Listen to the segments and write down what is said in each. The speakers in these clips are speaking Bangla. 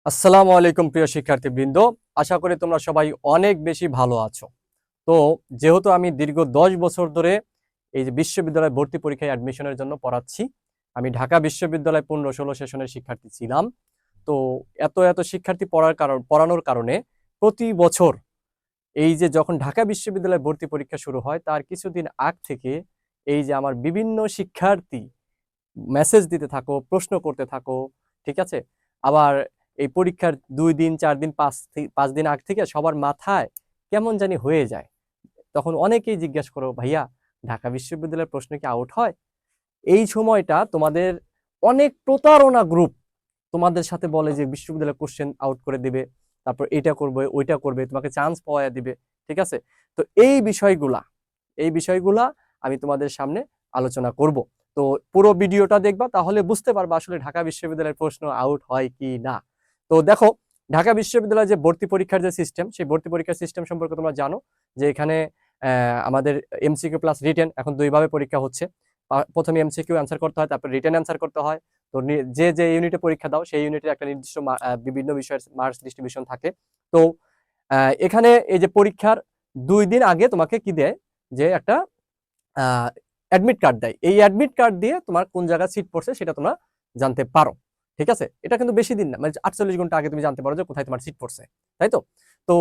আসসালামু আলাইকুম প্রিয় শিক্ষার্থীবৃন্দ, আশা করি তোমরা সবাই অনেক বেশি ভালো আছো। তো যেহেতু আমি দীর্ঘ 10 বছর ধরে এই যে বিশ্ববিদ্যালয় ভর্তি পরীক্ষায় অ্যাডমিশনের জন্য পড়াচ্ছি, আমি ঢাকা বিশ্ববিদ্যালয় 15-16 সেশনের শিক্ষার্থী ছিলাম। তো এত এত শিক্ষার্থী পড়ানোর কারণে প্রতি বছর এই যে যখন ঢাকা বিশ্ববিদ্যালয় ভর্তি পরীক্ষা শুরু হয় তার কিছুদিন আগ থেকে এই যে আমার বিভিন্ন শিক্ষার্থী মেসেজ দিতে থাকো, প্রশ্ন করতে থাকো, ঠিক আছে? আবার এই পরীক্ষার 2 দিন 4 দিন 5 দিন আগ থেকে সবার মাথায় কেমন জানি হয়ে যায়। তখন অনেকেই জিজ্ঞাসা করো, ভাইয়া ঢাকা বিশ্ববিদ্যালয়ের প্রশ্ন কি আউট হয়? এই সময়টা তোমাদের অনেক প্রতারণা গ্রুপ তোমাদের সাথে বলে যে বিশ্ববিদ্যালয় কোশ্চেন আউট করে দিবে, তারপর এটা করবে ওইটা করবে, তোমাকে চান্স পাওয়া দিবে, ঠিক আছে? তো এই বিষয়গুলা আমি তোমাদের সামনে আলোচনা করব। তো পুরো ভিডিওটা দেখবা, তাহলে বুঝতে পারবা আসলে ঢাকা বিশ্ববিদ্যালয়ের প্রশ্ন আউট হয় কি না। তো দেখো, ঢাকা বিশ্ববিদ্যালয়ের যে ভর্তি পরীক্ষার যে সিস্টেম, সেই ভর্তি পরীক্ষার সিস্টেম সম্পর্কে তোমরা জানো যে এখানে আমাদের এমসিকিউ প্লাস রিটেন এখন দুইভাবে পরীক্ষা হচ্ছে। প্রথমে এমসিকিউ অ্যান্সার করতে হয়, তারপর রিটেন অ্যান্সার করতে হয়। তো যে যে ইউনিটে পরীক্ষা দাও সেই ইউনিটের একটা নির্দিষ্ট বিভিন্ন বিষয়ের মার্কস ডিস্ট্রিবিউশন থাকে। তো এখানে এই যে পরীক্ষার 2 দিন আগে তোমাকে কি দেয়, যে একটা অ্যাডমিট কার্ড দেয়। এই অ্যাডমিট কার্ড দিয়ে তোমার কোন জায়গায় সিট পড়ছে সেটা তোমরা জানতে পারো, ঠিক আছে? এটা কিন্তু বেশি দিন না, মানে 48 ঘন্টা আগে তুমি জানতে পারো যে কোথায় তোমার সিট পড়ছে, তাই তো? তো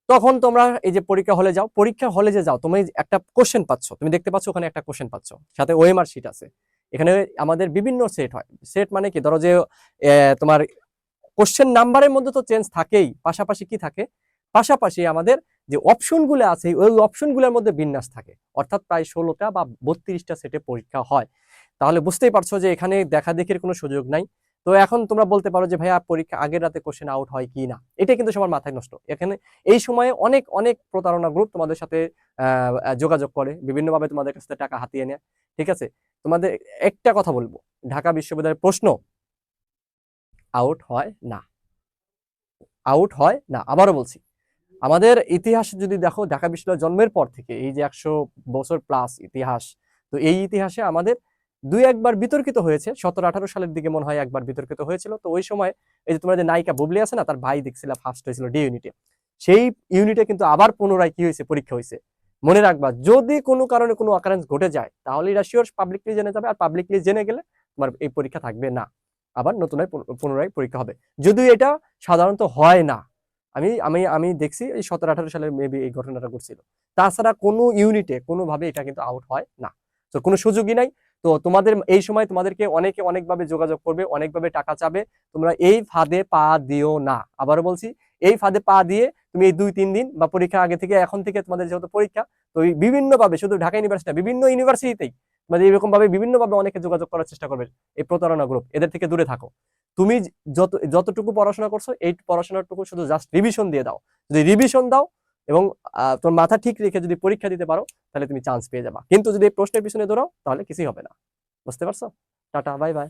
তখন তোমরা এই যে পরীক্ষা হলে যাও, পরীক্ষা হলে যে যাও, তুমি একটা কোশ্চেন পাচ্ছ, তুমি দেখতে পাচ্ছ ওখানে একটা কোশ্চেন পাচ্ছ, সাথে ওএমআর শিট আছে। এখানে আমাদের বিভিন্ন সেট হয়। সেট মানে কি, ধরো যে তোমার কোশ্চেন নাম্বারের মধ্যে তো চেঞ্জ থাকেই, পাশাপাশি কি থাকে, পাশাপাশি আমাদের যে অপশনগুলো আছে ওই অপশনগুলোর মধ্যে বিন্যাস থাকে। অর্থাৎ প্রায় 16টা বা 32টা সেটে পরীক্ষা হয়। তাহলে বুঝতেই পারছো যে এখানে দেখা দেখির কোনো সুযোগ নাই। তো এখন তোমরা বলতে পারো যে ভাইয়া পরীক্ষা আগের রাতে কোশ্চেন আউট হয় কি না, এটা কিন্তু সবার মাথায় নষ্ট। এখানে এই সময়ে অনেক অনেক প্রতারণা গ্রুপ তোমাদের সাথে যোগাযোগ করে, বিভিন্নভাবে তোমাদের কাছ থেকে টাকা হাতিয়ে নেয়, ঠিক আছে? তোমাদের একটা কথা বলবো, ঢাকা বিশ্ববিদ্যালয়ের প্রশ্ন আউট হয় না, আউট হয় না। আবারও বলছি, আমাদের ইতিহাস যদি দেখো, ঢাকা বিশ্ববিদ্যালয় জন্মের পর থেকে এই যে 100 বছর প্লাস ইতিহাস, তো এই ইতিহাসে আমাদের দুই একবার বিতর্কিত হয়েছে। 17-18 সালের দিকে মনে হয় একবার বিতর্কিত হয়েছিল। তো ওই সময় এই যে তোমার যে নায়িকা বুবলি আছে না, তার ভাই দেখছিল ফার্স্ট হয়েছিল ডি ইউনিটে। সেই ইউনিটে কিন্তু আবার পুনরায় কি হয়েছে, পরীক্ষা হয়েছে। মনে রাখবা, যদি কোনো কারণে কোনো অকারেন্স ঘটে যায় তাহলে এটা শিওর পাবলিকলি জেনে যাবে, আর পাবলিকলি জেনে গেলে তোমার এই পরীক্ষা থাকবে না, আবার নতুন পুনরায় পরীক্ষা হবে। যদিও এটা সাধারণত হয় না। আমি আমি আমি দেখছি এই 17-18 সালে মেবি এই ঘটনাটা ঘটছিল। তাছাড়া কোনো ইউনিটে কোনোভাবে এটা কিন্তু আউট হয় না। তো কোনো সুযোগই নাই। তো তোমাদের এই সময় তোমাদেরকে অনেকে অনেকভাবে যোগাযোগ করবে, অনেকভাবে টাকা চাবে। তোমরা এই ফাঁদে পা দিও না। আবারও বলছি, এই ফাঁদে পা দিয়ে তুমি এই 2-3 দিন বা পরীক্ষা আগে থেকে, এখন থেকে তোমাদের যেহেতু পরীক্ষা, তো বিভিন্নভাবে, শুধু ঢাকা ইউনিভার্সিটি না, বিভিন্ন ইউনিভার্সিটিতেই মানে এরকম ভাবে বিভিন্নভাবে অনেকে যোগাযোগ করার চেষ্টা করবে। এই প্রতারণা গ্রুপ, এদের থেকে দূরে থাকো। তুমি যতটুকু পড়াশোনা করছো এই পড়াশোনাটুকু শুধু জাস্ট রিভিশন দিয়ে দাও। যদি রিভিশন দাও এবং তোমার মাথা ঠিক রেখে যদি পরীক্ষা দিতে পারো, তাহলে তুমি চান্স পেয়ে যাবা। কিন্তু যদি এই প্রশ্নের পিছনে দৌড়াও তাহলে কিছুই হবে না। বুঝতে পারছো? Tata, bye bye.